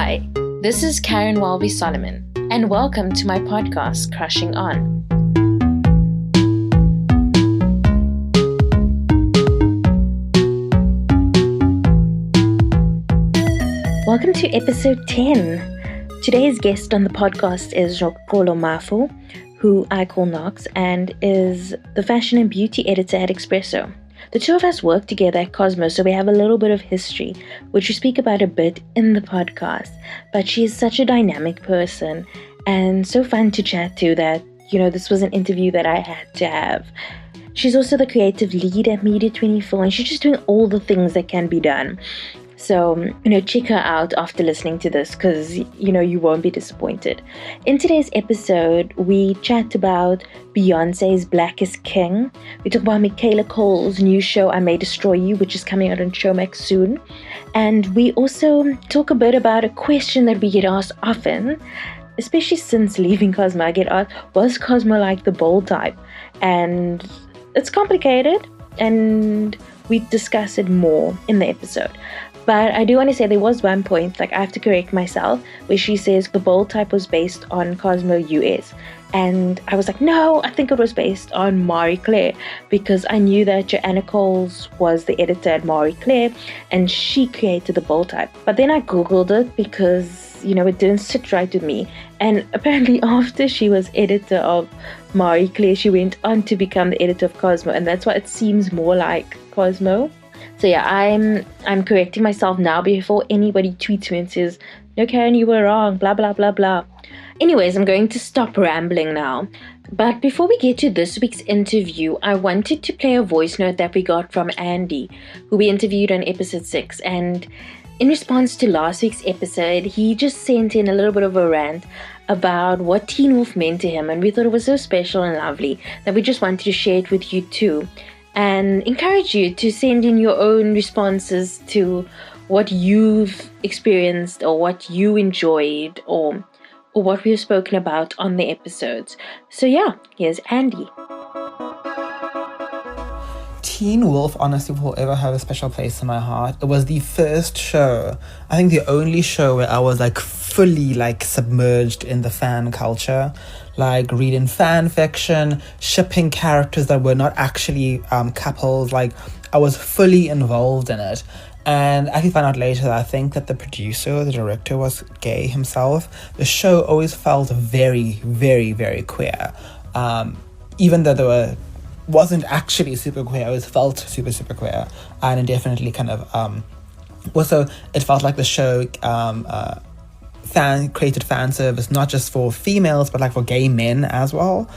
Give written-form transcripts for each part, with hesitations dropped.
Hi, this is Caryn Solomon, and welcome to my podcast, Crushing On. Welcome to episode 10. Today's guest on the podcast is Noxolo Mafu, who I call Nox, and is the fashion and beauty editor at Expresso. The two of us work together at Cosmo, so we have a little bit of history, which we speak about a bit in the podcast. But she is such a dynamic person and so fun to chat to that, this was an interview that I had to have. She's also the creative lead at Media 24, and she's just doing all the things that can be done. So, check her out after listening to this because, you won't be disappointed. In today's episode, we chat about Beyonce's Black is King. We talk about Michaela Cole's new show, I May Destroy You, which is coming out on Showmax soon. And we also talk a bit about a question that we get asked often, especially since leaving Cosmo. I get asked, was Cosmo like the bold type? And it's complicated, and we discuss it more in the episode. But I do want to say there was one point, I have to correct myself, where she says the bold type was based on Cosmo US. And I was like, no, I think it was based on Marie Claire, because I knew that Joanna Coles was the editor at Marie Claire and she created the bold type. But then I Googled it because, it didn't sit right with me. And apparently after she was editor of Marie Claire, she went on to become the editor of Cosmo. And that's why it seems more like Cosmo. So yeah, I'm correcting myself now before anybody tweets me and says, no, Caryn, you were wrong, blah, blah, blah, blah. Anyways, I'm going to stop rambling now. But before we get to this week's interview, I wanted to play a voice note that we got from Andy, who we interviewed on episode 6. And in response to last week's episode, he just sent in a little bit of a rant about what Teen Wolf meant to him. And we thought it was so special and lovely that we just wanted to share it with you too. And encourage you to send in your own responses to what you've experienced or what you enjoyed or what we've spoken about on the episodes. So yeah, here's Andy. Teen Wolf honestly will ever have a special place in my heart. It was the first show, I think the only show where I was fully submerged in the fan culture, reading fan fiction, shipping characters that were not actually couples. I was fully involved in it. And I found out later that I think that the producer, the director, was gay himself. The show always felt very, very, very queer. Even though wasn't actually super queer, it always felt super, super queer. And it definitely kind of also it felt like the show created fan service not just for females but for gay men as well.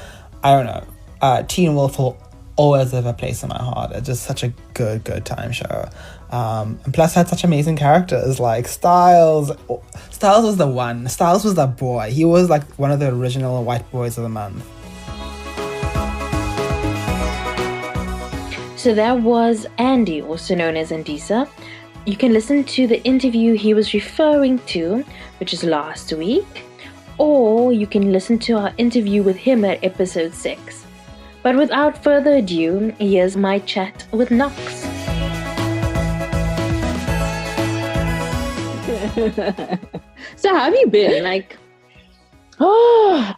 I don't know. Teen Wolf will always have a place in my heart. It's just such a good time show. And plus had such amazing characters Styles. Styles was the one. Styles was the boy. He was one of the original white boys of the month. So that was Andy, also known as Andisa. You can listen to the interview he was referring to, which is last week, or you can listen to our interview with him at episode 6. But without further ado, here's my chat with Nox. So how have you been?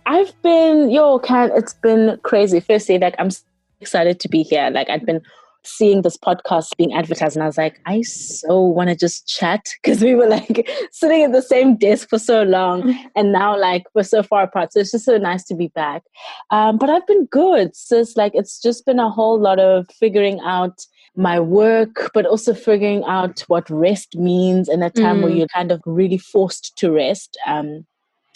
I've been, Kat, it's been crazy. Firstly, I'm excited to be here. I'd been seeing this podcast being advertised and I was I so want to just chat because we were sitting at the same desk for so long and now we're so far apart. So it's just so nice to be back. But I've been good. So it's just been a whole lot of figuring out my work, but also figuring out what rest means in a time where you're kind of really forced to rest.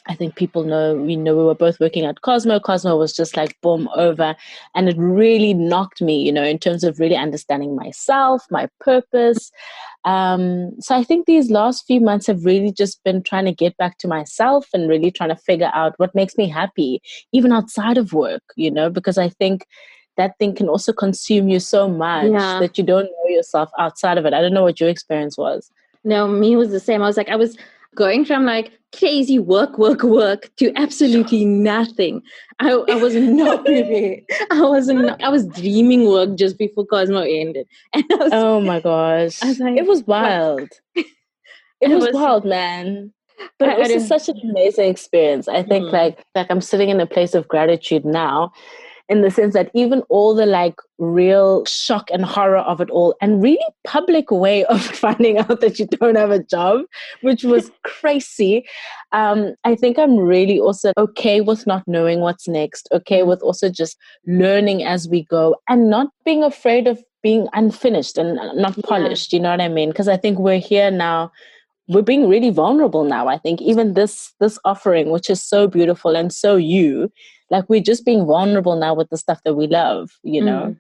I think people know, we were both working at Cosmo. Cosmo was just boom, over. And it really knocked me, in terms of really understanding myself, my purpose. So I think these last few months have really just been trying to get back to myself and really trying to figure out what makes me happy, even outside of work, because I think that thing can also consume you so much that you don't know yourself outside of it. I don't know what your experience was. No, me was the same. I was going from crazy work to absolutely nothing. I was not prepared. I was dreaming work just before Cosmo ended. And oh my gosh. I was it was wild. It was wild, man. But I also don't. such an amazing experience. I think like I'm sitting in a place of gratitude now, in the sense that even all the like real shock and horror of it all, and really public way of finding out that you don't have a job, which was crazy. I think I'm really also okay with not knowing what's next, okay with also just learning as we go and not being afraid of being unfinished and not polished, you know what I mean? Because I think we're here now, we're being really vulnerable now. I think even this offering, which is so beautiful and so like we're just being vulnerable now with the stuff that we love, you know.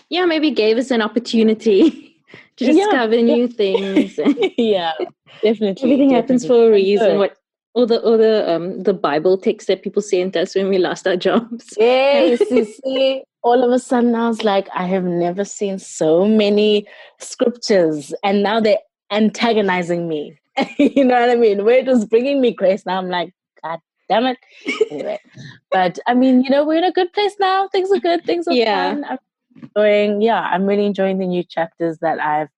Yeah, maybe gave us an opportunity to discover new things. Yeah, definitely. Everything happens for a reason. Good. What all the Bible text that people sent us when we lost our jobs. Yes, you see, all of a sudden I was like, I have never seen so many scriptures, and now they're antagonizing me. You know what I mean? Where it was bringing me grace, now I'm like, God damn it. Anyway, but I mean, you know, we're in a good place now. Things are good. Things are fun. I'm really enjoying the new chapters that I've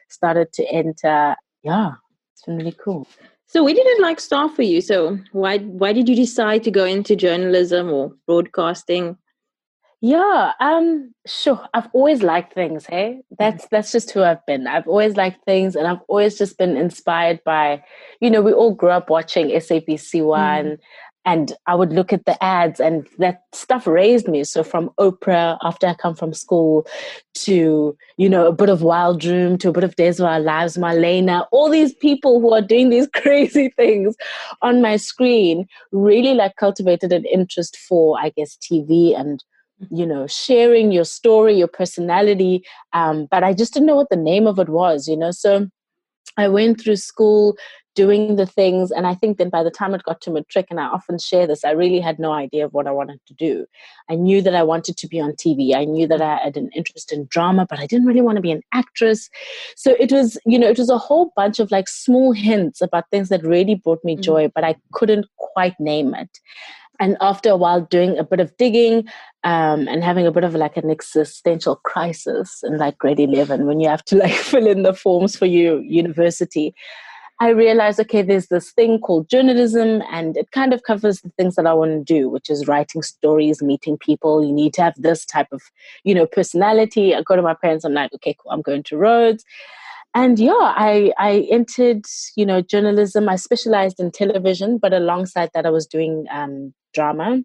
started to enter. Yeah, it's been really cool. So where did it like start for you? So why did you decide to go into journalism or broadcasting? Yeah, sure. I've always liked things, hey? That's just who I've been. I've always liked things, and I've always just been inspired by, you know, we all grew up watching SABC1, and I would look at the ads, and that stuff raised me. So from Oprah, after I come from school, to, you know, a bit of Wild Room, to a bit of Days of Our Lives, Marlena, all these people who are doing these crazy things on my screen really like cultivated an interest for, I guess, TV and, you know, sharing your story, your personality. But I just didn't know what the name of it was, you know. So I went through school doing the things. And I think then by the time it got to matric, and I often share this, I really had no idea of what I wanted to do. I knew that I wanted to be on TV. I knew that I had an interest in drama, but I didn't really want to be an actress. So it was, you know, it was a whole bunch of like small hints about things that really brought me joy, but I couldn't quite name it. And after a while doing a bit of digging and having a bit of like an existential crisis in like grade 11, when you have to like fill in the forms for your university, I realized, okay, there's this thing called journalism, and it kind of covers the things that I want to do, which is writing stories, meeting people. You need to have this type of, you know, personality. I go to my parents, I'm like, okay, cool, I'm going to Rhodes. And yeah, I entered, you know, journalism. I specialized in television, but alongside that, I was doing drama.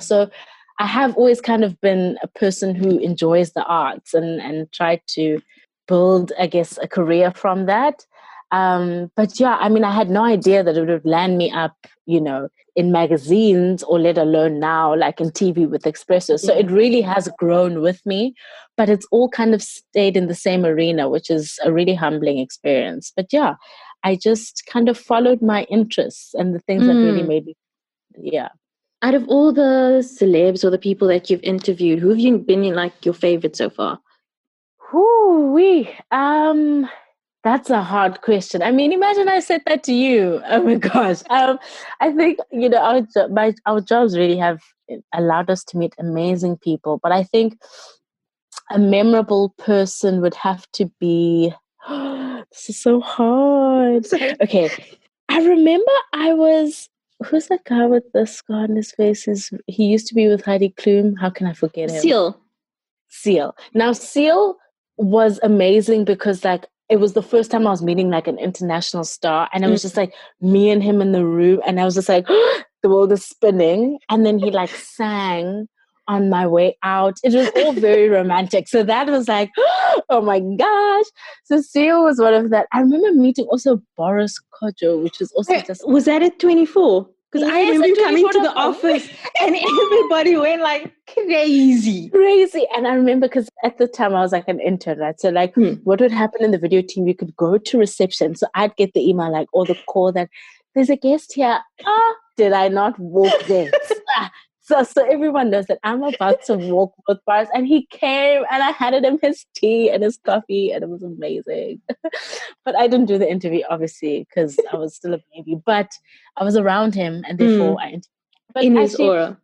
So I have always kind of been a person who enjoys the arts and tried to build, I guess, a career from that. But yeah, I mean, I had no idea that it would land me up, you know, in magazines, or let alone now, like in TV with Expresso. So it really has grown with me, but it's all kind of stayed in the same arena, which is a really humbling experience. But yeah, I just kind of followed my interests and the things that really made me, yeah. Out of all the celebs or the people that you've interviewed, who have you been like your favorite so far? Whoo-wee. That's a hard question. I mean, imagine I said that to you. Oh my gosh. I think, you know, our jobs really have allowed us to meet amazing people. But I think a memorable person would have to be, this is so hard. Okay. I remember who's that guy with the scar on his face? He used to be with Heidi Klum. How can I forget him? Seal. Now, Seal was amazing because, like, it was the first time I was meeting like an international star, and it was just like me and him in the room, and I was just like, the world is spinning. And then he like sang on my way out. It was all very romantic. So that was like, oh my gosh. So Seal was one of that. I remember meeting also Boris Kodjo, which was also just... Was that at 24? Because I remember you coming to the office and everybody went like crazy. And I remember because at the time I was like an intern, right? So like what would happen in the video team, you could go to reception. So I'd get the email like, or the call that there's a guest here. Did I not walk there? So everyone knows that I'm about to walk both bars. And he came and I handed him his tea and his coffee, and it was amazing. But I didn't do the interview, obviously, because I was still a baby. But I was around him, and therefore I interviewed. But in his aura.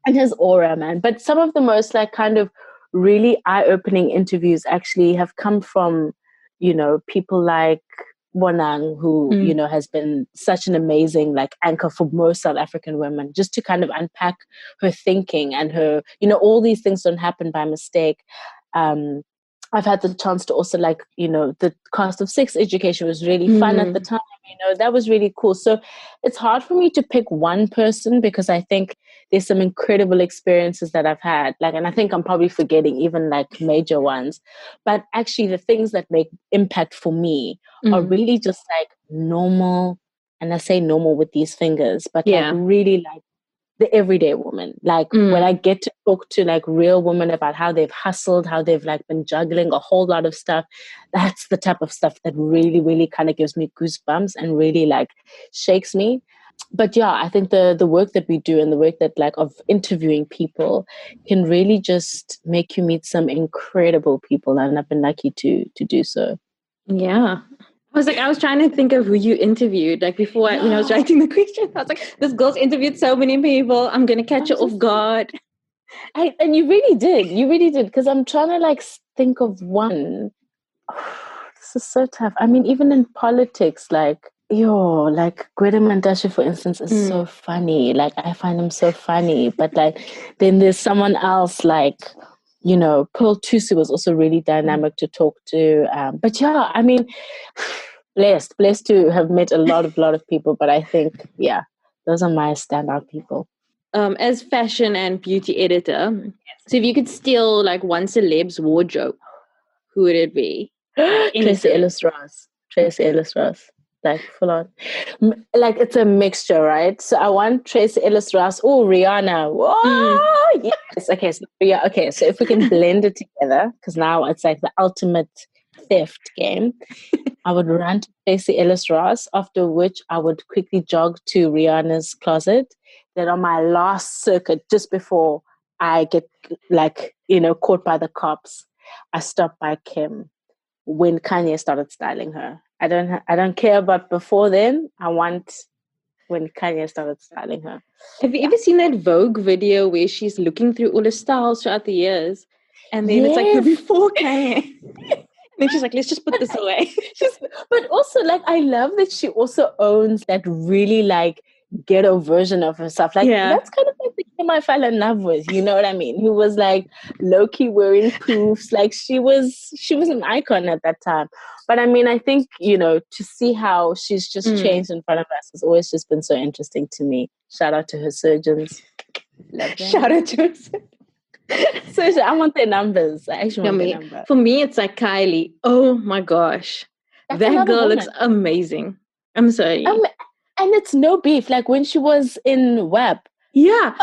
And his aura, man. But some of the most like kind of really eye-opening interviews actually have come from, you know, people like Bonang, who, you know, has been such an amazing like anchor for most South African women, just to kind of unpack her thinking and her, you know, all these things don't happen by mistake. I've had the chance to also like, you know, the cost of sex education was really fun at the time, you know, that was really cool. So it's hard for me to pick one person because I think there's some incredible experiences that I've had. Like, and I think I'm probably forgetting even like major ones, but actually the things that make impact for me are really just like normal. And I say normal with these fingers, but like really like the everyday woman. Like when I get to talk to like real women about how they've hustled, how they've like been juggling a whole lot of stuff, that's the type of stuff that really, really kind of gives me goosebumps and really like shakes me. But yeah, I think the work that we do and the work that like of interviewing people can really just make you meet some incredible people, and I've been lucky to do so. Yeah. I was trying to think of who you interviewed. Like before, when I was writing the question, I was like, this girl's interviewed so many people. I'm going to catch her off guard. And you really did. Because I'm trying to like think of one. This is so tough. I mean, even in politics, like, like Gwede Mantashe, for instance, is so funny. Like, I find him so funny. But like, then there's someone else like, you know, Pearl Tusu was also really dynamic to talk to. But yeah, I mean, blessed to have met a lot of people. But I think, yeah, those are my standout people. As fashion and beauty editor, so if you could steal like one celeb's wardrobe, who would it be? Like Tracy Ellis Ross. Like full on. Like it's a mixture, right? So I want Tracy Ellis Ross. Oh, Rihanna. Whoa, yes. Okay, so so if we can blend it together, because now it's like the ultimate theft game. I would run to Tracy Ellis Ross, after which I would quickly jog to Rihanna's closet. Then on my last circuit, just before I get like, you know, caught by the cops, I stop by Kim when Kanye started styling her. I don't care about before then. I want when Kanye started styling her. Have you ever seen that Vogue video where she's looking through all the styles throughout the years? And then it's like the before Kanye. And then she's like, let's just put this away. But also, like, I love that she also owns that really, like, ghetto version of herself. Like, that's kind of like the Kim I fell in love with, you know what I mean? Who was, like, low-key wearing poofs. Like, she was an icon at that time. But, I mean, I think, you know, to see how she's just changed in front of us has always just been so interesting to me. Shout out to her surgeons. Shout out to her surgeons. So I want their numbers. I actually want their number. For me, it's like Kylie. Oh my gosh. That girl looks amazing. I'm sorry. And it's no beef. Like when she was in WAP. Yeah.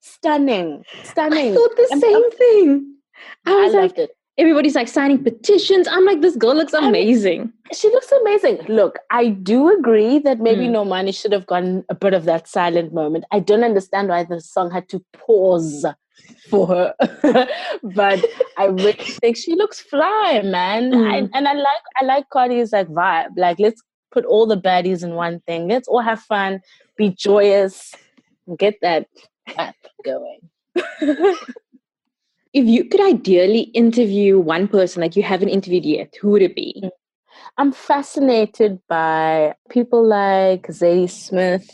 Stunning. I thought the same thing. I loved it. Everybody's like signing petitions. I'm like, this girl looks amazing. She looks amazing. Look, I do agree that maybe Normani should have gotten a bit of that silent moment. I don't understand why the song had to pause for her. But I really think she looks fly, man. I like Cardi's like vibe. Like, let's put all the baddies in one thing. Let's all have fun, be joyous, get that app going. If you could ideally interview one person like you haven't interviewed yet, who would it be? I'm fascinated by people like Zadie Smith.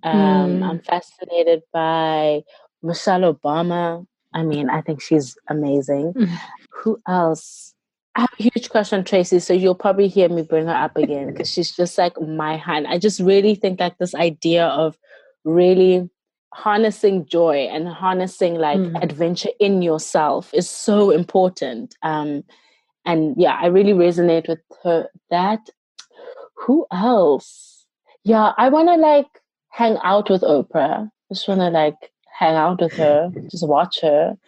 I'm fascinated by Michelle Obama. I mean, I think she's amazing. Who else? I have a huge crush on Tracy, so you'll probably hear me bring her up again because she's just like my hand. I just really think like this idea of really harnessing joy and harnessing like adventure in yourself is so important. And yeah, I really resonate with her. That. Who else? Yeah, I want to like hang out with Oprah. Just want to like hang out with her, just watch her.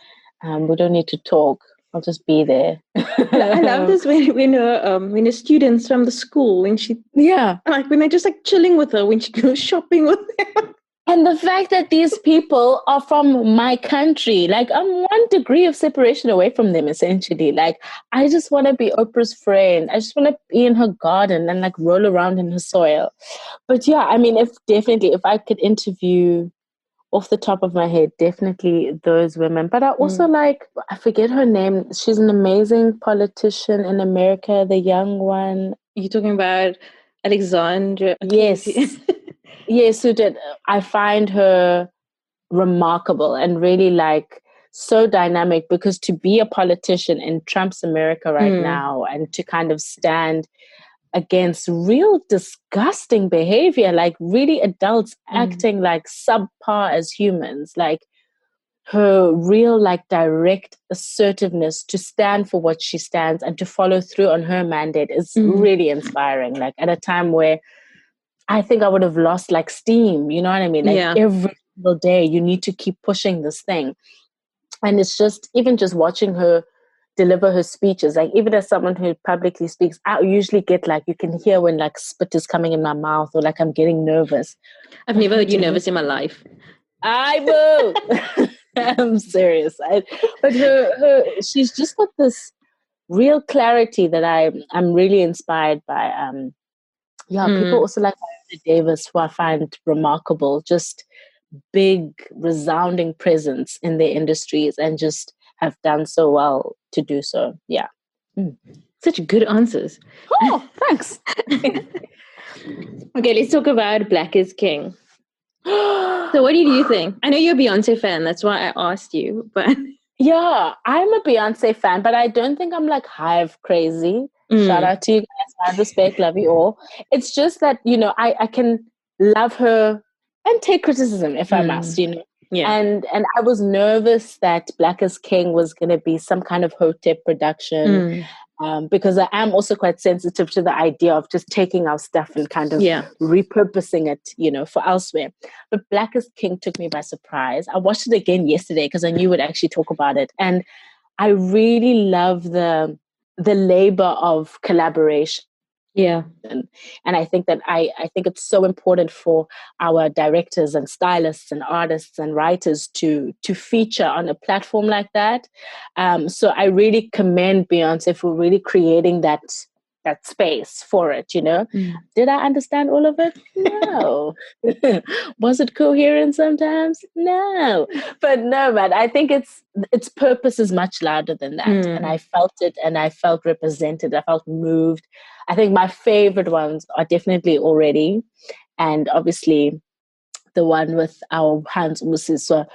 We don't need to talk. I'll just be there. I love this when her students from the school, when she like when they're just like chilling with her when she goes shopping with them. And the fact that these people are from my country, like I'm 1 degree of separation away from them, essentially. Like, I just want to be Oprah's friend. I just want to be in her garden and like roll around in her soil. But yeah, I mean, if I could interview off the top of my head, definitely those women. But I also like, I forget her name. She's an amazing politician in America, the young one. You're talking about Alexandra? Yes. Yes, who did. I find her remarkable and really like so dynamic, because to be a politician in Trump's America right now and to kind of stand against real disgusting behavior, like really adults acting like subpar as humans, like her real like direct assertiveness to stand for what she stands and to follow through on her mandate is really inspiring. Like at a time where I think I would have lost like steam, you know what I mean? Like every single day you need to keep pushing this thing. And it's just, even just watching her deliver her speeches, like even as someone who publicly speaks, I usually get like, you can hear when like spit is coming in my mouth or like I'm getting nervous. I've never heard you nervous in my life. I will. I'm serious. But she's just got this real clarity that I'm really inspired by. People also like Viola Davis, who I find remarkable, just big, resounding presence in their industries and just have done so well to do so. Yeah. Such good answers. Oh, thanks. Okay, let's talk about Black is King. So what did you think? I know you're a Beyonce fan, that's why I asked you, but yeah, I'm a Beyonce fan, but I don't think I'm like hive crazy. Shout out to you guys, mad respect, love you all. It's just that, you know, I can love her and take criticism if I must, you know. Yeah. And I was nervous that Black is King was going to be some kind of Hotep production. Because I am also quite sensitive to the idea of just taking our stuff and kind of repurposing it, you know, for elsewhere. But Black is King took me by surprise. I watched it again yesterday because I knew we'd actually talk about it. And I really love the labor of collaboration. Yeah. And I think that I think it's so important for our directors and stylists and artists and writers to feature on a platform like that. So I really commend Beyonce for really creating that space for it, you know. Did I understand all of it? No. Was it coherent sometimes? No. But no, man, I think its purpose is much louder than that. And I felt it, and I felt represented. I felt moved. I think my favorite ones are definitely Already, and obviously the one with our Hans Musiswa,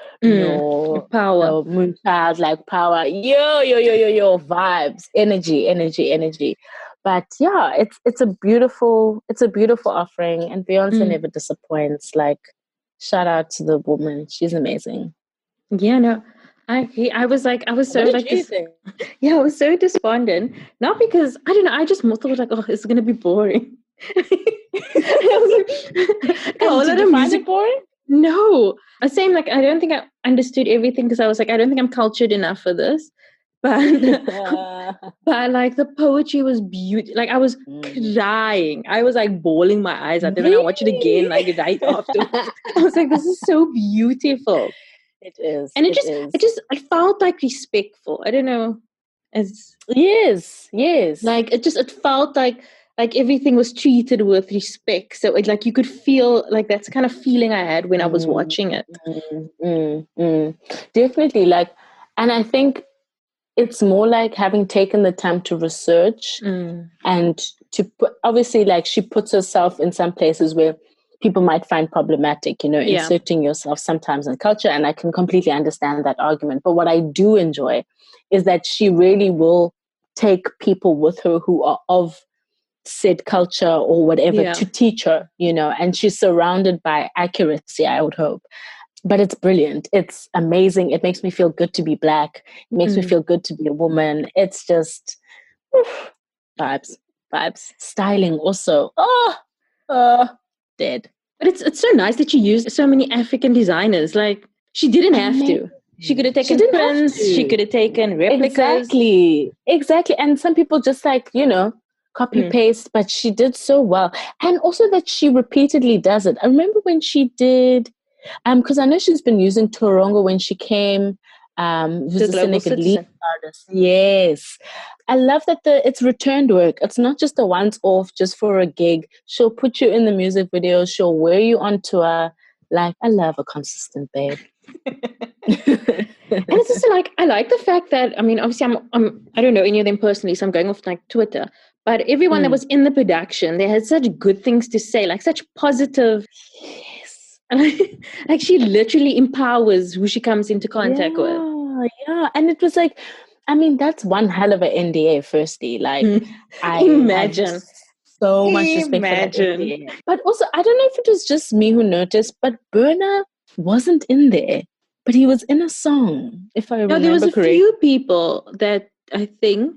Power, Moon Child, like Power, yo, vibes, energy. But yeah, it's a beautiful offering, and Beyonce never disappoints. Like, shout out to the woman, she's amazing. Yeah, no, I was so like this. Yeah, I was so despondent. Not because I don't know. I just thought like, oh, it's gonna be boring. Did you find it boring? No, I was saying like I don't think I understood everything because I was like I don't think I'm cultured enough for this. But like the poetry was beautiful. Like I was crying. I was like bawling my eyes out. Then I watched it again like right after. I was like, this is so beautiful. It is. And it felt like respectful. I don't know. Yes. Like it felt like everything was treated with respect. So it like you could feel like that's the kind of feeling I had when I was watching it. Definitely. Like, and I think it's more like having taken the time to research and to put, obviously like she puts herself in some places where people might find problematic, you know, inserting yourself sometimes in culture. And I can completely understand that argument. But what I do enjoy is that she really will take people with her who are of said culture or whatever to teach her, you know, and she's surrounded by accuracy, I would hope. But it's brilliant. It's amazing. It makes me feel good to be Black. It makes me feel good to be a woman. It's just vibes. Styling also. Dead. But it's so nice that she used so many African designers. Like she didn't have to. She could have taken prints. She could have taken replicas. Exactly. And some people just like, you know, copy paste, but she did so well. And also that she repeatedly does it. I remember when she did, because I know she's been using Torongo when she came, who's a Senegalese artist. Yes. I love that it's returned work. It's not just a once off just for a gig. She'll put you in the music video. She'll wear you on tour. Like, I love a consistent babe. And it's just like, I like the fact that, I mean, obviously I don't know any of them personally, so I'm going off like Twitter, but everyone that was in the production, they had such good things to say, like such positive, Yes. and like she literally empowers who she comes into contact with. Yeah. And it was like, I mean, that's one hell of an NDA, firstly. Like, I Imagine. have so much respect for that NDA. But also, I don't know if it was just me who noticed, but Burner wasn't in there. But he was in a song, if I remember No, there was a correctly. few people that I think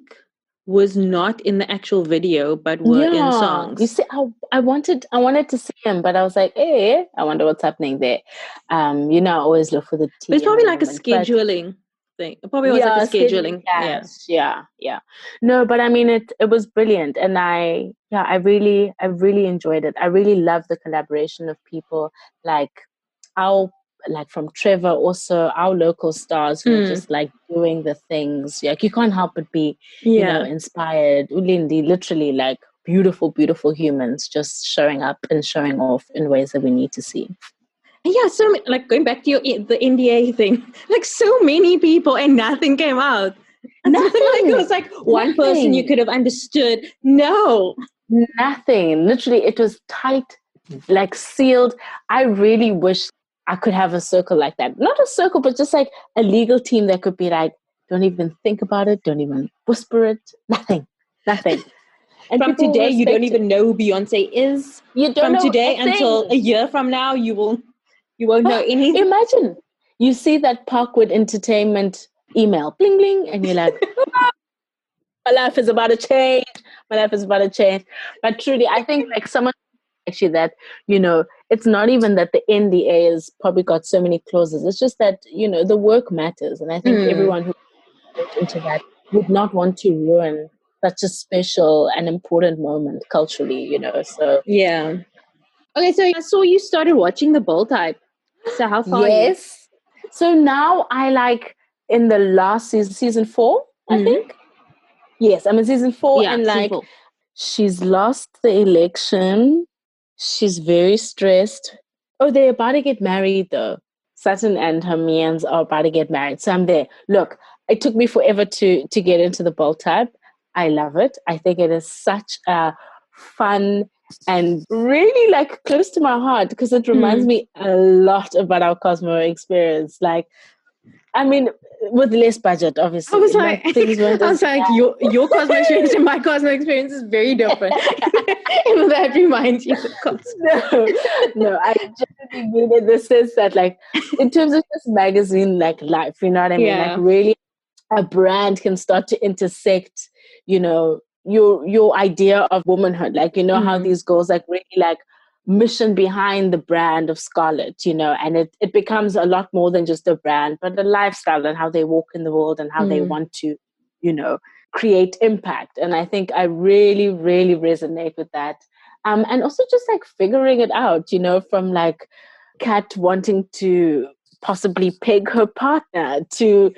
was not in the actual video, but were in songs. You see, I wanted to see him, but I was like, hey, I wonder what's happening there. I always look for the tea. It's probably like a scheduling thing. It probably was like a scheduling. Yeah. No, but I mean, it was brilliant, and I really enjoyed it. I really love the collaboration of people like from Trevor, also our local stars who are just like doing the things. Like you can't help but be, inspired. Ulindi, literally like beautiful, beautiful humans just showing up and showing off in ways that we need to see. Yeah, so like going back to the NDA thing, like so many people and nothing came out. Nothing. Like it was like one person you could have understood. No. Nothing. Literally, it was tight, like sealed. I really wish I could have a circle like that. Not a circle, but just like a legal team that could be like, don't even think about it, don't even whisper it, nothing. And from today, you don't even know who Beyonce is. You don't know today until a year from now, you won't know anything. Imagine you see that Parkwood Entertainment email, bling bling, and you're like, my life is about to change. But truly, I think like someone actually that, it's not even that the NDA has probably got so many clauses. It's just that, the work matters. And I think everyone who goes into that would not want to ruin such a special and important moment culturally, so. Yeah. Okay, so I saw you started watching The Bold Type. So how far are you? So now I like in the last season 4, I think. Yes, I'm in season 4 and like she's lost the election. She's very stressed. Oh, they're about to get married though. Sutton and her Mians are about to get married. So I'm there. Look, it took me forever to get into The Bold Type. I love it. I think it is such a fun and really like close to my heart because it reminds me a lot about our Cosmo experience. Like, I mean, with less budget, obviously. I was like, your Cosmo experience and my Cosmo experience is very different. And that reminds you of Cosmo. No, I genuinely mean it in the sense that, like, in terms of just magazine, like, life, you know what I mean? Like, really, a brand can start to intersect, your idea of womanhood. Like, how these girls, like, really, like, mission behind the brand of Scarlett, and it becomes a lot more than just a brand, but a lifestyle and how they walk in the world and how they want to, create impact. And I think I really, really resonate with that. And also just like figuring it out, from like Kat wanting to possibly peg her partner to,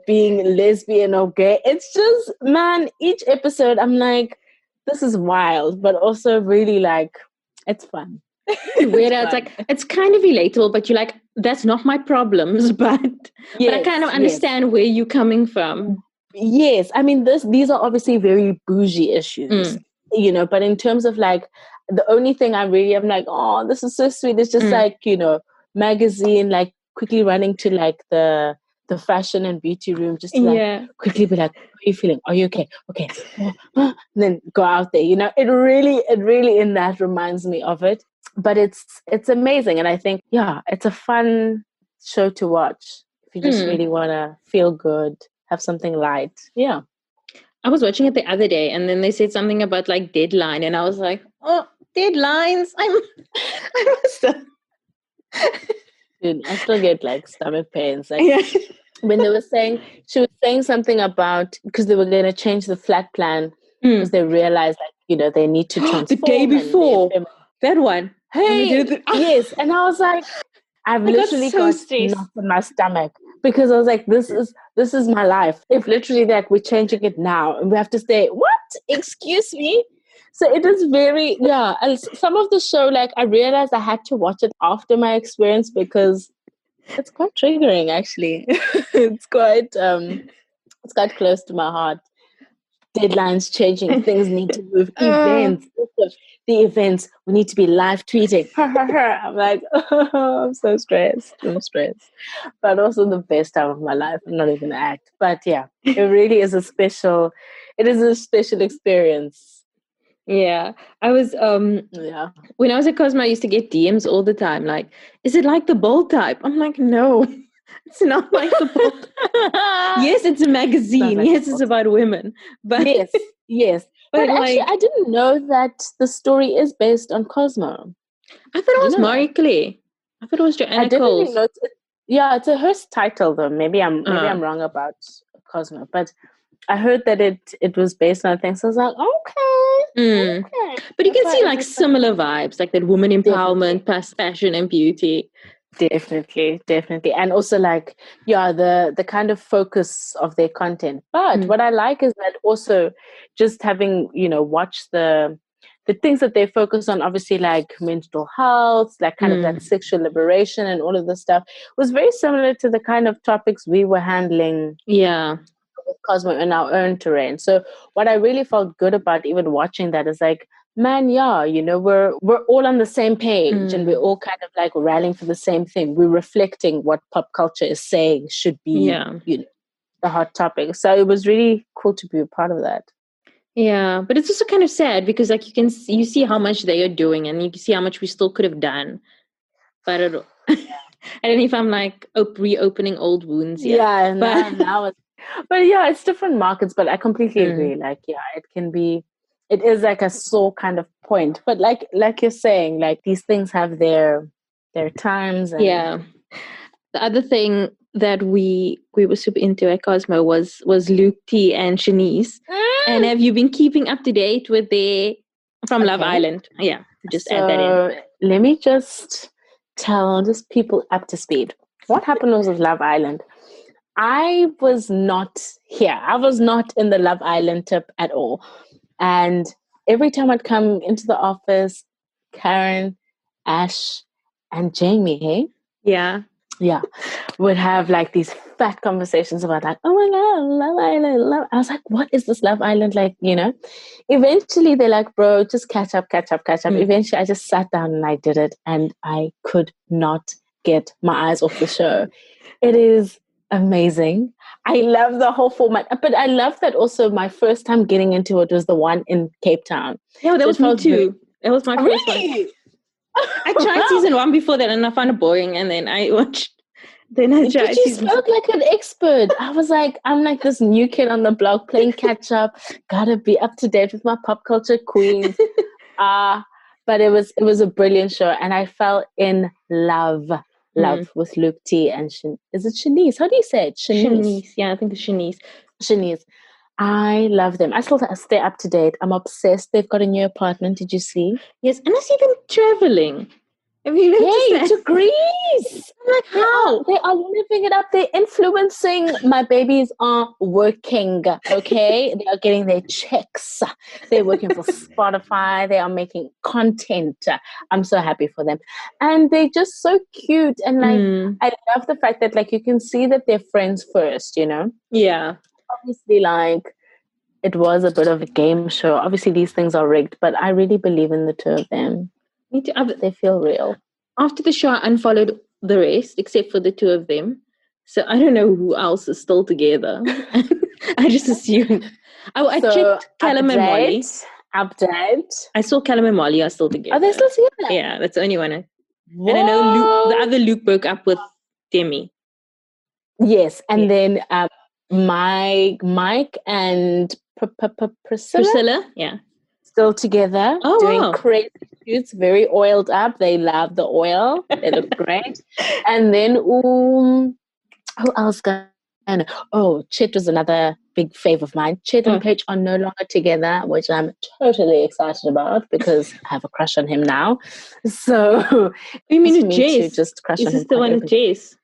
being lesbian or gay. It's just, man, each episode I'm like, this is wild, but also really like, it's fun. It's like, it's kind of relatable, but you're like, that's not my problems, but I kind of understand where you're coming from. Yes. I mean, these are obviously very bougie issues, but in terms of like, the only thing I really am like, oh, this is so sweet. It's just like, magazine, like quickly running to like the fashion and beauty room, just to like quickly be like, how are you feeling? Are you okay? Okay. And then go out there, it really in that reminds me of it. But it's amazing. And I think, it's a fun show to watch if you just really want to feel good, have something light. Yeah. I was watching it the other day and then they said something about like deadline. And I was like, oh, deadlines. I must have. Dude, I still get like stomach pains. Like when she was saying something about, because they were going to change the flat plan because they realized like, they need to transform. The day before. That one. Hey, yes. And I was like, I've literally got knots in my stomach because I was like, this is my life. If literally like we're changing it now and we have to say, what? Excuse me? So it is very, yeah. And some of the show, like I realized I had to watch it after my experience because it's quite triggering actually. It's quite close to my heart. Deadlines changing, things need to move, events, also, the events, we need to be live tweeting. I'm like, oh, I'm so stressed. I'm stressed. But also the best time of my life. I'm not even gonna act. But yeah, it really is a special experience. Yeah. I was Yeah. when I was at Cosmo, I used to get DMs all the time, like, is it like the Bold type? I'm like, no, it's not like the Bold. Yes, it's a magazine. Like yes, it's about women. But yes. But actually, I didn't know that the story is based on Cosmo. I thought it was Marie Claire. I thought it was Joanna I didn't Coles. even know. Yeah, it's a her title though. Maybe I'm wrong about Cosmo, but I heard that it was based on things. So I was like, okay. But you can see like similar vibes, like that woman empowerment, plus fashion and beauty. Definitely. And also like, yeah, the kind of focus of their content. But what I like is that also just having, watched the things that they focus on, obviously like mental health, like kind of that sexual liberation and all of this stuff was very similar to the kind of topics we were handling. Yeah. With Cosmo in our own terrain. So what I really felt good about even watching that is like, man, yeah, we're all on the same page and we're all kind of like rallying for the same thing. We're reflecting what pop culture is saying should be the hot topic. So it was really cool to be a part of that. Yeah, but it's also kind of sad because like you see how much they are doing and you can see how much we still could have done. But I don't know if I'm like reopening old wounds yet. Yeah, now but yeah, it's different markets, but I completely agree. Like, yeah, it is like a sore kind of point. But like you're saying, like these things have their times. And yeah. The other thing that we were super into at Cosmo was Luke T and Shanice. And have you been keeping up to date with from Love Island? Yeah, just add that in. Let me just tell people up to speed. What happened was with Love Island. I was not here. I was not in the Love Island tip at all. And every time I'd come into the office, Caryn, Ash, and Jamie, hey? Yeah, would have like these fat conversations about like, oh my God, Love Island, I was like, what is this Love Island like, Eventually they're like, bro, just catch up. Eventually I just sat down and I did it and I could not get my eyes off the show. It is amazing. I love the whole format, but I love that also my first time getting into it was the one in Cape Town. Yeah, that was me too. That was my first one. I tried season 1 before that and I found it boring and then I watched But you spoke like an expert. I was like, I'm like this new kid on the block playing catch up, gotta be up to date with my pop culture queens. But it was a brilliant show and I fell in love with Luke T and is it Shanice? How do you say it? Shanice. Yeah, I think it's Shanice. I love them. I still stay up to date. I'm obsessed. They've got a new apartment. Did you see? Yes, and I see them traveling. Have you noticed to Greece. I'm like, how? They are living it up. They're influencing. My babies are working, okay? They are getting their checks. They're working for Spotify. They are making content. I'm so happy for them. And they're just so cute. And like, I love the fact that like you can see that they're friends first, Yeah. Obviously, like, it was a bit of a game show. Obviously, these things are rigged, but I really believe in the two of them. Me too. They feel real. After the show, I unfollowed the rest, except for the two of them. So I don't know who else is still together. I just assumed. I checked Callum and Molly. Update. I saw Callum and Molly are still together. Are they still together? Yeah, that's the only one. What? And I know the other Luke broke up with Demi. Yes, and then Mike and Priscilla, yeah, still together, doing crazy shoots, very oiled up. They love the oil. They look great. And then who else? Chet was another big fave of mine. Chet and Paige are no longer together, which I'm totally excited about because I have a crush on him now. So you mean with Jess? Just crush on him. Is this the one with Jess?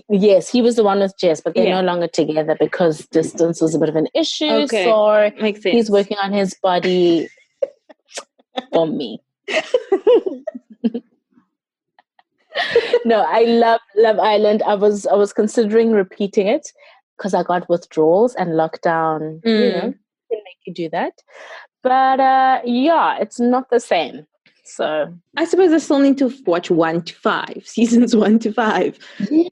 Yes, he was the one with Jess, but they're no longer together because distance was a bit of an issue. Okay. So makes sense. He's working on his body. for me. No, I love Love Island. I was considering repeating it because I got withdrawals and lockdown, can make you do that. But yeah, it's not the same. So I suppose I still need to watch 1 to 5, seasons 1 to 5.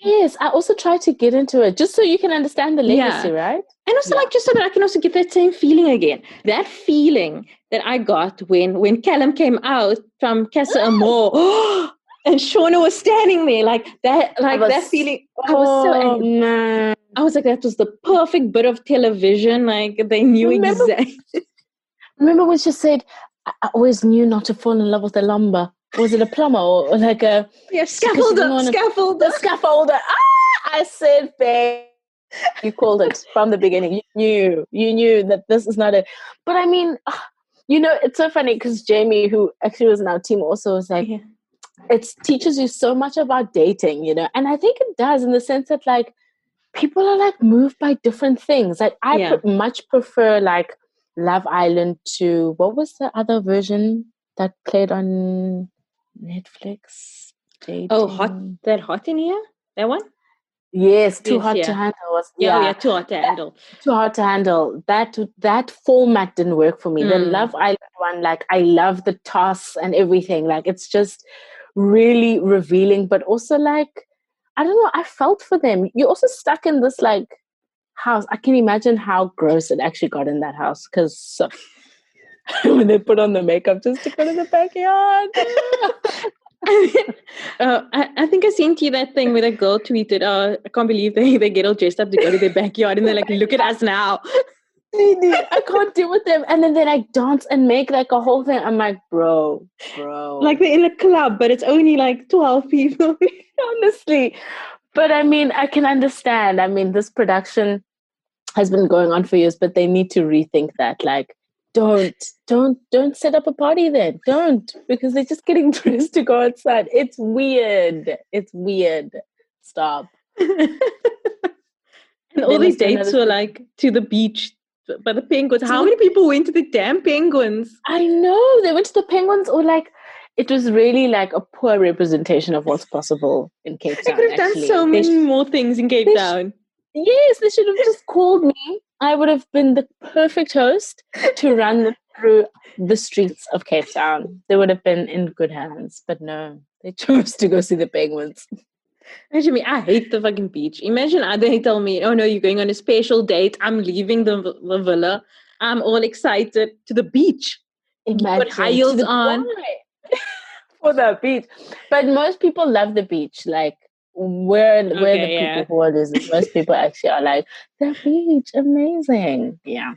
yes, I also try to get into it just so you can understand the legacy, right? And also, like, just so that I can also get that same feeling again. That feeling that I got when Callum came out from Casa Amor, and Shauna was standing there, like that feeling. I was so angry. Man. I was like, that was the perfect bit of television. Like, they knew exactly. Remember when she said, I always knew not to fall in love with a lumber. Was it a plumber or like a scaffolder? Scaffolder. I said, babe, you called it from the beginning. You knew that this is not it. But I mean, it's so funny because Jamie, who actually was in our team, also was like, it teaches you so much about dating, and I think it does in the sense that like people are like moved by different things. Like I much prefer like Love Island to what was the other version that played on Netflix? Dating. Oh, hot in here? That one? Yes, Too Hot to Handle was Too Hot to Handle. Too Hot to Handle. That format didn't work for me. The Love Island one, like I love the toss and everything. Like it's just really revealing, but also like I don't know, I felt for them. You're also stuck in this like house. I can imagine how gross it actually got in that house because when they put on the makeup just to go to the backyard. I think I sent you that thing where the girl tweeted, I can't believe they get all dressed up to go to their backyard and they're like, look at us now. I can't deal with them. And then they like dance and make like a whole thing. I'm like, bro. Like they're in a club, but it's only like 12 people. Honestly. But I mean, I can understand. I mean, this production has been going on for years, but they need to rethink that. Like, don't set up a party then. Don't, because they're just getting dressed to go outside. It's weird. Stop. And all these dates were like to the beach, but the penguins. How many people went to the damn penguins? I know. They went to the penguins, or like it was really like a poor representation of what's possible in Cape Town. They could have done so many more things in Cape Town. Yes, they should have just called me. I would have been the perfect host to run them through the streets of Cape Town. They would have been in good hands. But no, they chose to go see the penguins. Imagine me, I hate the fucking beach. Imagine they tell me, oh no, you're going on a special date. I'm leaving the villa. I'm all excited to the beach. Imagine. Put high heels on. For the beach. But most people love the beach. Like, we're the people who are losers. Most people actually are like, the beach, amazing. Yeah.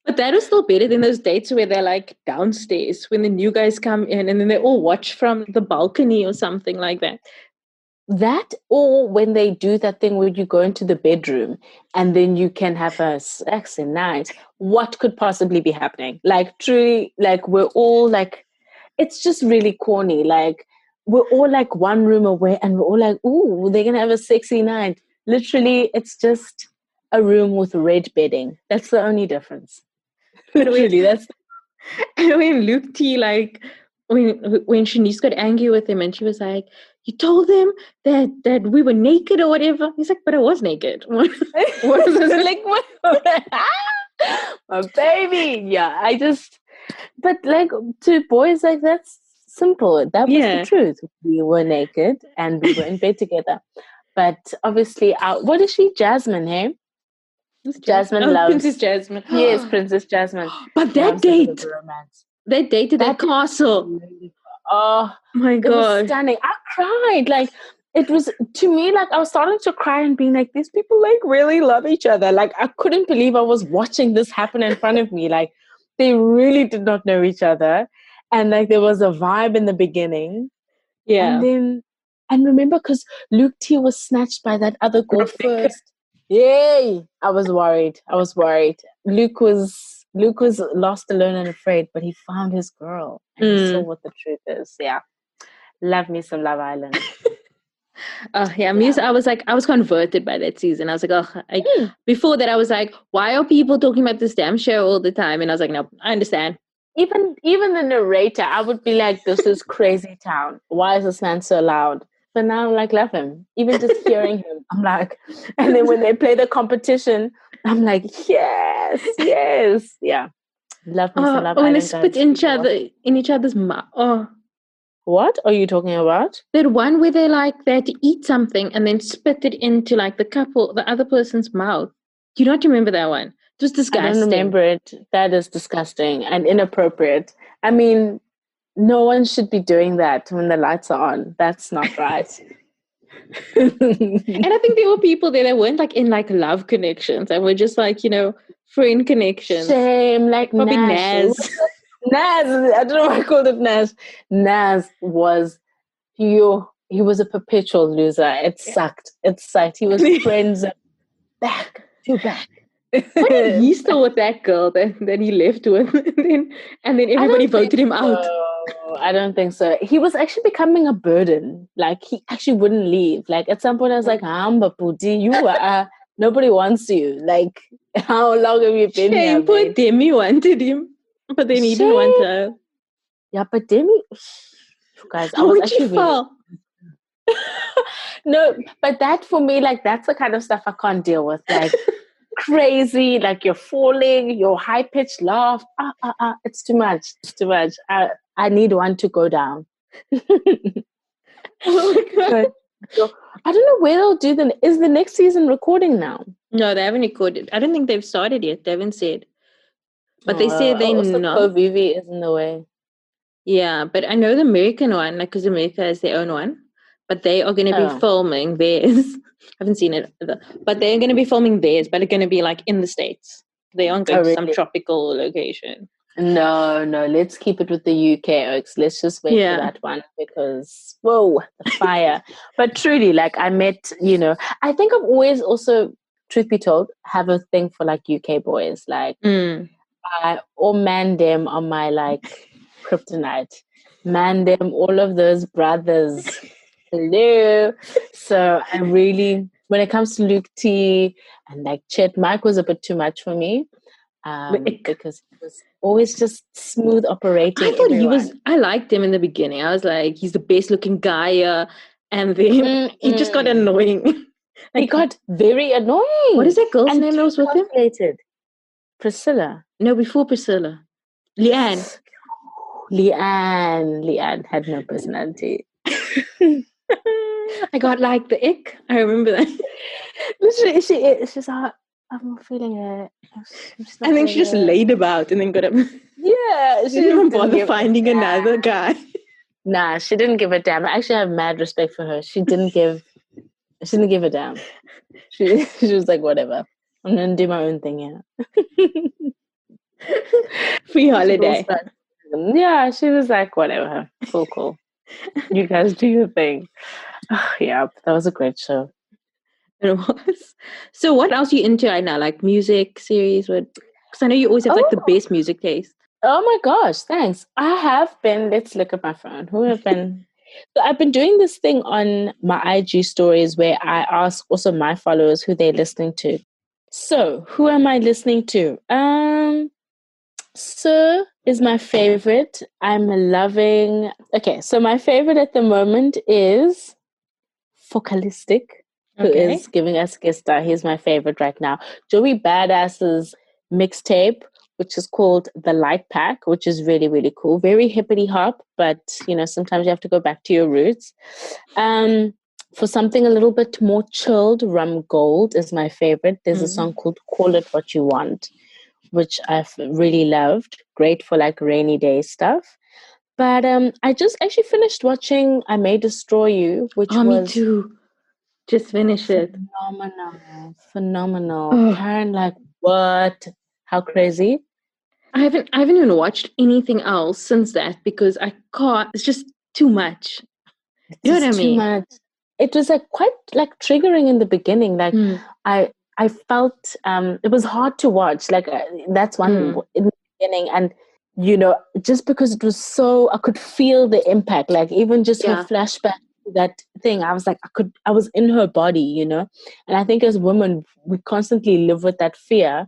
But that is still better than those dates where they're like downstairs when the new guys come in and then they all watch from the balcony or something like that. That, or when they do that thing where you go into the bedroom and then you can have a sexy night. What could possibly be happening? Like, truly, like, we're all like, it's just really corny. Like, we're all like one room away and we're all like, ooh, they're going to have a sexy night. Literally, it's just a room with red bedding. That's the only difference. Really, that's... And when Luke T, like, when Shanice got angry with him and she was like, you told them that we were naked or whatever. He's like, but I was naked. What was this? Like, my baby. Yeah, but like to boys, like that's simple. That was the truth. We were naked and we were in bed together. But obviously, what is she? Jasmine, hey? Jasmine loves Princess Jasmine. Yes, Princess Jasmine. But that date, that date at that castle. Oh my God. It was stunning. I cried. Like, it was, to me, like I was starting to cry and being like, these people like really love each other. Like, I couldn't believe I was watching this happen in front of me. Like, they really did not know each other. And like, there was a vibe in the beginning. Yeah. And remember, because Luke T was snatched by that other girl first. Yay! I was worried. Luke was lost, alone, and afraid, but he found his girl and he saw what the truth is. Yeah, love me some Love Island. I was converted by that season. I was like, before that, I was like, why are people talking about this damn show all the time? And I was like, no, I understand. even the narrator, I would be like, this is crazy town. Why is this man so loud? But now I'm like, love him. Even just hearing him, I'm like, and then when they play the competition, I'm like, yes. Yeah. Love me some Love when they Island, spit guys. in each other's mouth. Oh, What are you talking about? that one where they had to eat something and then spit it into like the other person's mouth. Do you not remember that one? It was disgusting. I don't remember it. That is disgusting and inappropriate. I mean, no one should be doing that when the lights are on. That's not right. And I think there were people there that weren't like in like love connections and were just like, friend connections. Shame, like Probably Nash. Naz. I don't know why I called it Nash. Naz was he was a perpetual loser. It sucked. He was friends back to back. Why did he still with that girl that he left with? and then everybody voted him out. I don't think so. He was actually becoming a burden. Like, he actually wouldn't leave. Like, at some point I was like, Hamba Puti, you are nobody wants you. Like, how long have you been here? Poor Demi wanted him. But then he didn't want her. Yeah, but Demi, guys, I was actually really... No, but that for me, like, that's the kind of stuff I can't deal with. Like, crazy, like you're falling, your high-pitched laugh. It's too much. It's too much. I need one to go down. Oh my God. So, I don't know where they'll do is the next season recording now? No, they haven't recorded. I don't think they've started yet. They haven't said. But they said they know. Vivi is in the way. Yeah, but I know the American one, like, because America has their own one, but they are going to be filming theirs. I haven't seen it either. But they're going to be filming theirs, but it's going to be like in the States. They aren't going to some tropical location. No, let's keep it with the UK, Oaks. Let's just wait for that one because, whoa, the fire. But truly, like, I met, I think I've always also, truth be told, have a thing for like UK boys. Like, or Mandem on my like kryptonite. Mandem, all of those brothers. Hello. So I really, when it comes to Luke T and like Chet, Mike was a bit too much for me because he was always just smooth operating. I thought I liked him in the beginning. I was like, he's the best looking guy. And then he just got annoying. Like, he got very annoying. What is that girl's name that was with him? Priscilla. No, before Priscilla. Leanne had no personality. I got like the ick. I remember that. Literally, she's like, I'm not feeling it. And then she just laid about and then got up. Yeah, she didn't even bother finding another guy. Nah, she didn't give a damn. I actually have mad respect for her. She didn't give a damn. She was like, whatever. I'm gonna do my own thing here. Free holiday. Yeah, she was like, whatever. Cool. You guys do your thing. Yeah, that was a great show. It was. So what else are you into right now? Like music, series? Because I know you always have like the best music taste. Oh my gosh, thanks. I have been, let's look at my phone. So I've been doing this thing on my IG stories where I ask also my followers who they're listening to. So who am I listening to? Sir is my favorite. I'm loving... Okay, so my favorite at the moment is Focalistic, who is giving us guest star. He's my favorite right now. Joey Badass's mixtape, which is called The Light Pack, which is really, really cool. Very hippity hop, but, sometimes you have to go back to your roots. For something a little bit more chilled, Rum Gold is my favorite. There's a song called Call It What You Want, which I've really loved. Great for like rainy day stuff. But I just actually finished watching I May Destroy You, which was... me too. Just finished it. Phenomenal. Caryn, like, what? How crazy? I haven't even watched anything else since that because I can't. It's just too much. You know what I mean? Too much. It was like quite like triggering in the beginning. Like I felt it was hard to watch. Like that's one in the beginning, and just because it was so, I could feel the impact. Like even just her flashback to that thing, I was like, I was in her body, And I think as women, we constantly live with that fear.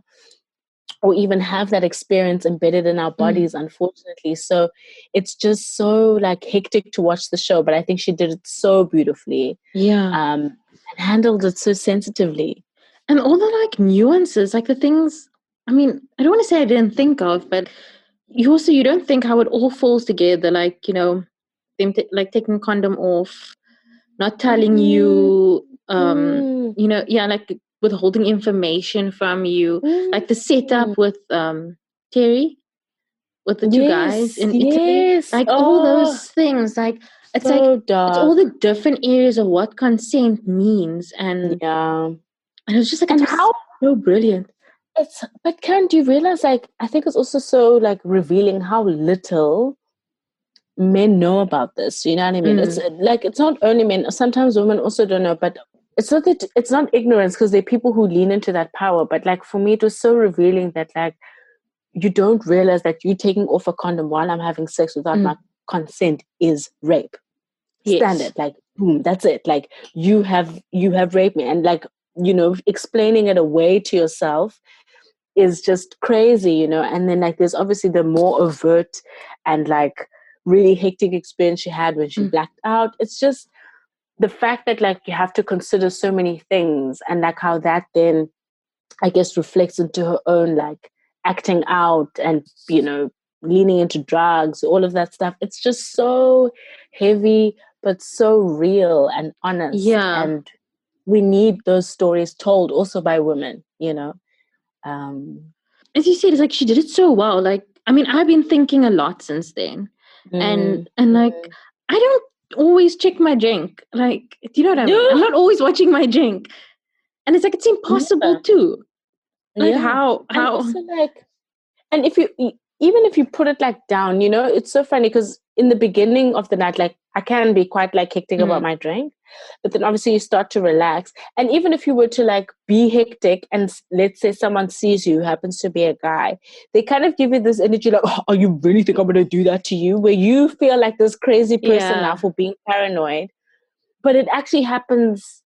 or even have that experience embedded in our bodies, unfortunately. So it's just so like hectic to watch the show, but I think she did it so beautifully. And handled it so sensitively. And all the like nuances, like the things, I mean, I don't want to say I didn't think of, but you don't think how it all falls together, like, you know, them like taking condom off, not telling you, you know, like withholding information from you, like the setup with Terry, with the two guys in Italy, like all those things, like it's so like dark. it's all the different areas of what consent means, and and it was just like, it's how so brilliant. But Caryn, do you realize, like, I think it's also so like revealing how little men know about this. You know what I mean? It's like, it's not only men. Sometimes women also don't know, but it's not that it's not ignorance, because there are people who lean into that power. But like for me, it was so revealing that like you don't realize that you taking off a condom while I'm having sex without my consent is rape. Standard, like boom, that's it. Like you have raped me, and like, you know, explaining it away to yourself is just crazy, you know. And then like there's obviously the more overt and like really hectic experience she had when she blacked out. It's just the fact that like you have to consider so many things, and like how that then I guess reflects into her own like acting out and, you know, leaning into drugs, all of that stuff. It's just so heavy but so real and honest. And we need those stories told also by women, you know. As you said, it's like she did it so well. Like, I mean, I've been thinking a lot since then, and like I don't always check my drink. Like, do you know what I mean? I'm not always watching my drink, and it's like it's impossible too. Like how and also like, and if you even if you put it like down, you know, it's so funny because in the beginning of the night, like I can be quite like hectic about my drink, but then obviously you start to relax. And even if you were to like be hectic and let's say someone sees you who happens to be a guy, they kind of give you this energy like, oh, you really think I'm going to do that to you? Where you feel like this crazy person now for being paranoid. But it actually happens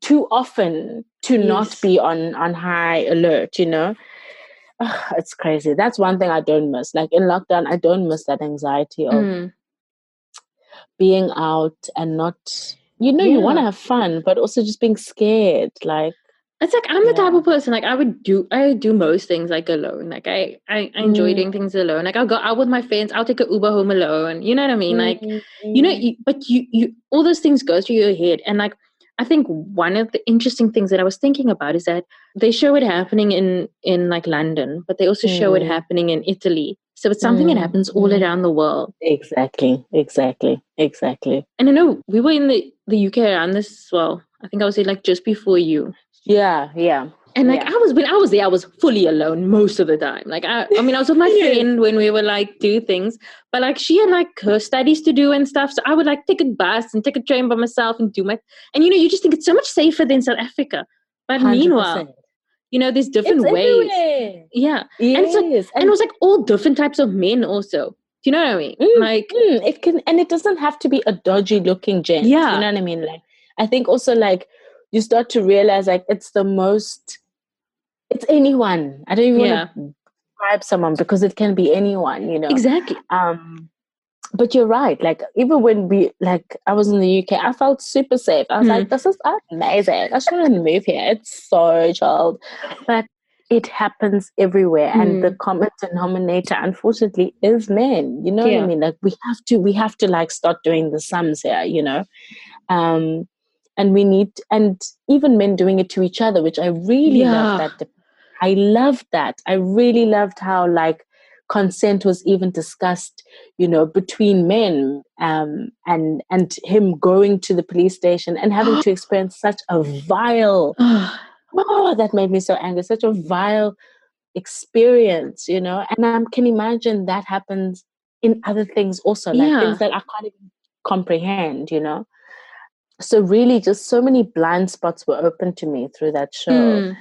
too often to not be on high alert, you know. It's crazy. That's one thing I don't miss. Like in lockdown, I don't miss that anxiety of being out and not, you know, you want to have fun, but also just being scared. Like, it's like I'm the type of person, like I do most things like alone. Like I enjoy doing things alone. Like I'll go out with my friends, I'll take an Uber home alone. You know what I mean? Like, you know, but you all those things go through your head. And like I think one of the interesting things that I was thinking about is that they show it happening in like London, but they also show it happening in Italy. So it's something that happens all around the world. Exactly. And I know we were in the UK around this as well. I think I was there like just before you. Yeah. And like when I was there, I was fully alone most of the time. Like I mean, I was with my friend when we were like do things, but like she had like her studies to do and stuff. So I would like take a bus and take a train by myself and do my. And you know, you just think it's so much safer than South Africa. But 100%. Meanwhile, you know, there's different ways. Everywhere. Yeah, Yes. And it's like, and it was like all different types of men also. Do you know what I mean? Like it can, and it doesn't have to be a dodgy looking gent. Yeah. You know what I mean? Like I think also like you start to realize like it's anyone. I don't even want to describe someone because it can be anyone, you know. Exactly. But you're right. Like even when I was in the UK, I felt super safe. I was like, this is amazing. I shouldn't move here. It's so chill. But it happens everywhere, and the common denominator, unfortunately, is men. You know what I mean? Like we have to like start doing the sums here. You know, and we need, and even men doing it to each other, which I really love that. I loved that. I really loved how like consent was even discussed, you know, between men, and him going to the police station and having to experience such a vile, that made me so angry, such a vile experience, you know. And I can imagine that happens in other things also, like things that I can't even comprehend, you know. So really just so many blind spots were open to me through that show.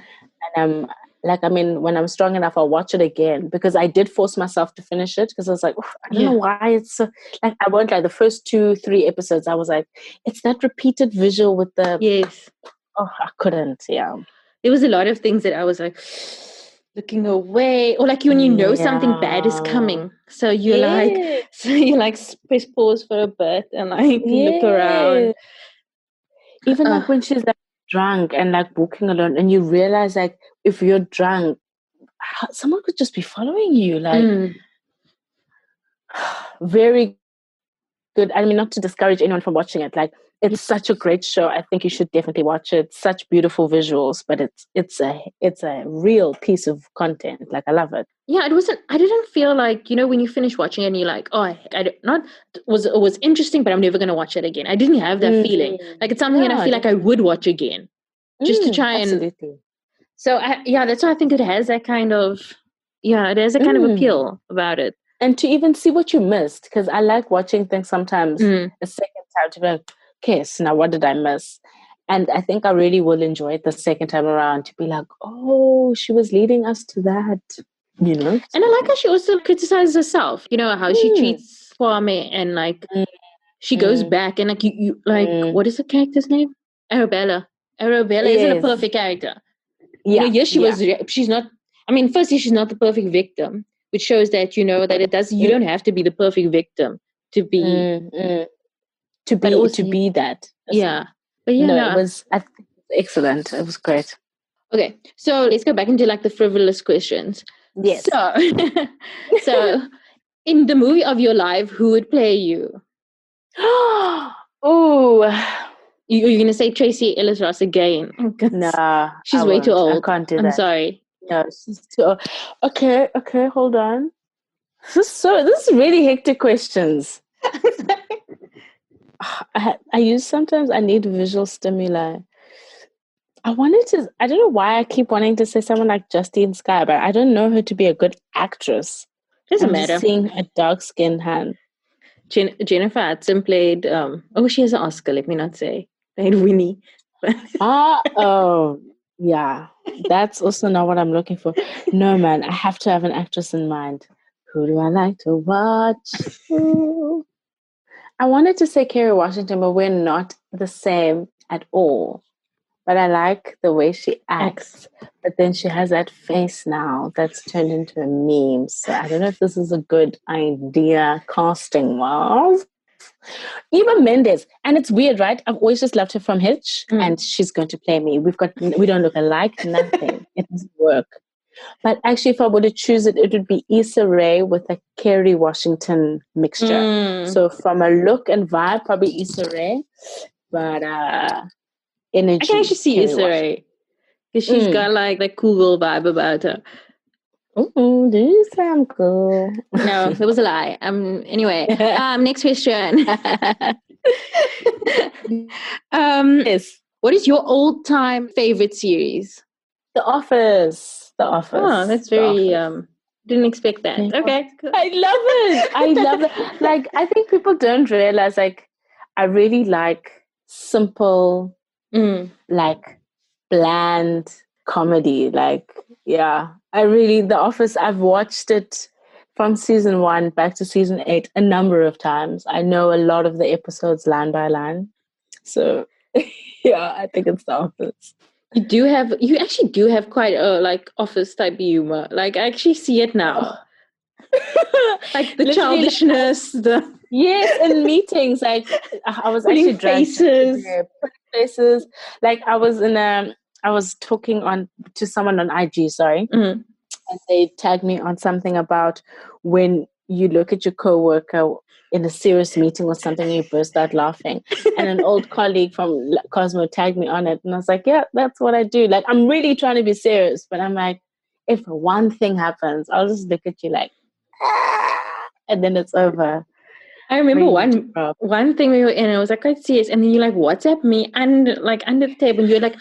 And like, I mean, when I'm strong enough, I'll watch it again, because I did force myself to finish it, because I was like, I don't know why it's so, like, I won't lie, the first 2-3 episodes, I was like, it's that repeated visual with the, I couldn't, There was a lot of things that I was like, looking away, or like when you know something bad is coming, so you're like press pause for a bit and like look around. Even like when she's like drunk and like walking alone, and you realize like if you're drunk, someone could just be following you. Like very good. I mean, not to discourage anyone from watching it. Like it's such a great show. I think you should definitely watch it. Such beautiful visuals, but it's a real piece of content. Like I love it. Yeah, I didn't feel like, when you finish watching it and you're like, oh, it was interesting, but I'm never going to watch it again. I didn't have that feeling. Like it's something that I feel like I would watch again just to try absolutely. So that's why I think it has that kind of, it has a kind of appeal about it. And to even see what you missed, because I like watching things sometimes a second time to be like, okay, so now what did I miss? And I think I really will enjoy it the second time around to be like, oh, she was leading us to that, And I like how she also criticizes herself, how she treats Kwame, and like she goes back and like you like, what is the character's name? Arabella. Arabella isn't a perfect character. Yeah. She's not, firstly, she's not the perfect victim, which shows that, that it does, you don't have to be the perfect victim to be, to be that. Yeah. But yeah, no, it was excellent. It was great. Okay. So let's go back into like the frivolous questions. Yes. So in the movie of your life, who would play you? Oh, You're going to say Tracy Ellis Ross again? Nah, she's way too old. I can't do that. I'm sorry. No, she's too old. Okay, hold on. This is really hectic questions. Sometimes I need visual stimuli. I don't know why I keep wanting to say someone like Justine Skye, but I don't know her to be a good actress. Doesn't matter. Just seeing a dark-skinned hand. Jennifer Hudson played, she has an Oscar, let me not say. Played Winnie. Yeah. That's also not what I'm looking for. No, man, I have to have an actress in mind. Who do I like to watch? Ooh. I wanted to say Kerry Washington, but we're not the same at all. But I like the way she acts. But then she has that face now that's turned into a meme. So I don't know if this is a good idea casting-wise. Eva Mendes, and it's weird, right? I've always just loved her from Hitch, and she's going to play me. We don't look alike, nothing. It doesn't work. But actually, if I were to choose it, it would be Issa Rae with a Kerry Washington mixture. So from a look and vibe, probably Issa Rae, but energy. I can actually see Issa Rae because she's got like that cool girl vibe about her. Do you say I'm cool? No, it was a lie. Anyway, next question. Yes. What is your all-time favorite series? The Office. Oh, that's very didn't expect that. Okay. Cool. I love it. Like, I think people don't realize, like, I really like simple, like bland comedy. Like, yeah. The Office, I've watched it from season 1 back to season 8 a number of times. I know a lot of the episodes line by line. So, yeah, I think it's The Office. You actually do have quite a like Office type humor. Like I actually see it now. Like the childishness, yes, in meetings, like I was putting actually faces. Like I was talking to someone on IG, and they tagged me on something about when you look at your coworker in a serious meeting or something and you burst out laughing. And an old colleague from Cosmo tagged me on it, and I was like, yeah, that's what I do. Like I'm really trying to be serious, but I'm like, if one thing happens, I'll just look at you like, and then it's over. I remember one thing we were in, I was like quite serious, and then you like WhatsApp me and like under the table, and you're like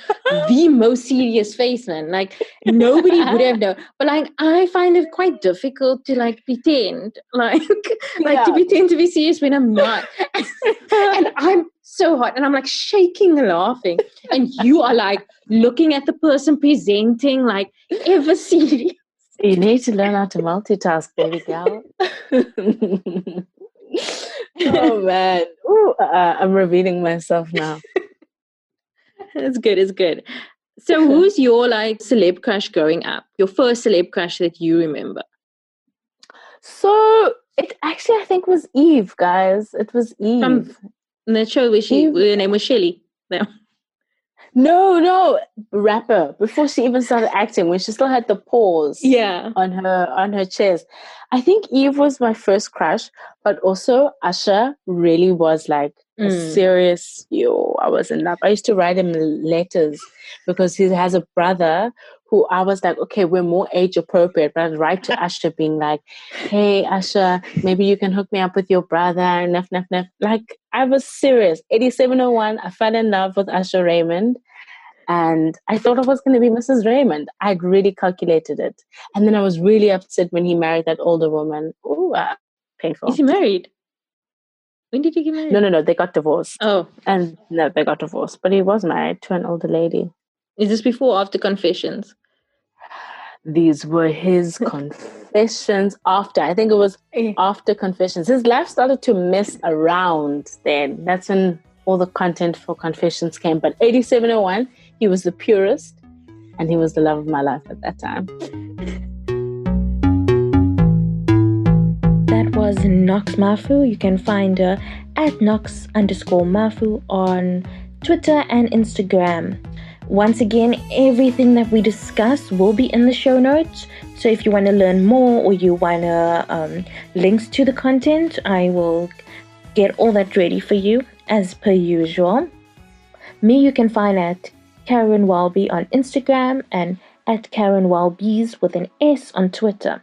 the most serious face, man. Like nobody would have known. But like I find it quite difficult to like pretend, to pretend to be serious when I'm not. And I'm so hot, and I'm like shaking laughing, and you are like looking at the person presenting like ever serious. You need to learn how to multitask, baby gal. Oh man. Ooh, I'm revealing myself now. It's good. So who's your like celeb crush growing up? Your first celeb crush that you remember? So it actually, I think, was Eve, guys. It was Eve. From the show where her name was Shelly. No. No, rapper. Before she even started acting, when she still had the paws on her chest. I think Eve was my first crush, but also Usher really was like a serious, I was in love. I used to write him letters because he has a brother who I was like, okay, we're more age appropriate, but I'd write to Usher being like, hey, Usher, maybe you can hook me up with your brother, nef. Like, I was serious. 8701, I fell in love with Usher Raymond, and I thought I was going to be Mrs. Raymond. I'd really calculated it. And then I was really upset when he married that older woman. Ooh, painful. Is he married? When did he get married? No, they got divorced. Oh. And no, they got divorced, but he was married to an older lady. Is this before or after Confessions? These were his confessions after. I think it was after Confessions. His life started to mess around then. That's when all the content for Confessions came. But 8701, he was the purest and he was the love of my life at that time. That was Nox Mafu. You can find her at Nox_Mafu on Twitter and Instagram. Once again, everything that we discuss will be in the show notes. So if you want to learn more or you want links to the content, I will get all that ready for you as per usual. Me, you can find at Caryn Welby on Instagram and at Caryn Welbys with an S on Twitter.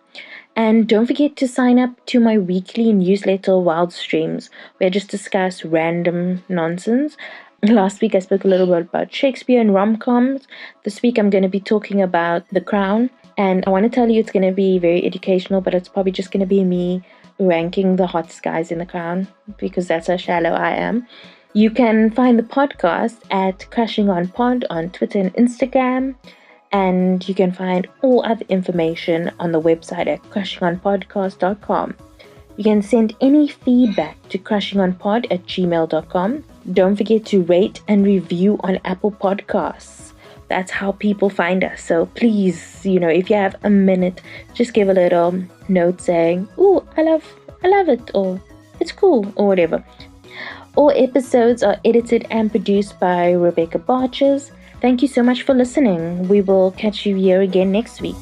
And don't forget to sign up to my weekly newsletter Wild Streams, where I just discuss random nonsense. Last week I spoke a little bit about Shakespeare and rom-coms. This week I'm going to be talking about The Crown. And I want to tell you it's going to be very educational, but it's probably just going to be me ranking the hottest guys in The Crown, because that's how shallow I am. You can find the podcast at Crushing On Pod on Twitter and Instagram. And you can find all other information on the website at crushingonpodcast.com. You can send any feedback to crushingonpod@gmail.com. Don't forget to rate and review on Apple Podcasts. That's how people find us. So please, if you have a minute, just give a little note saying, "Ooh, I love it," or "It's cool," or whatever. All episodes are edited and produced by Rebecca Barches. Thank you so much for listening. We will catch you here again next week.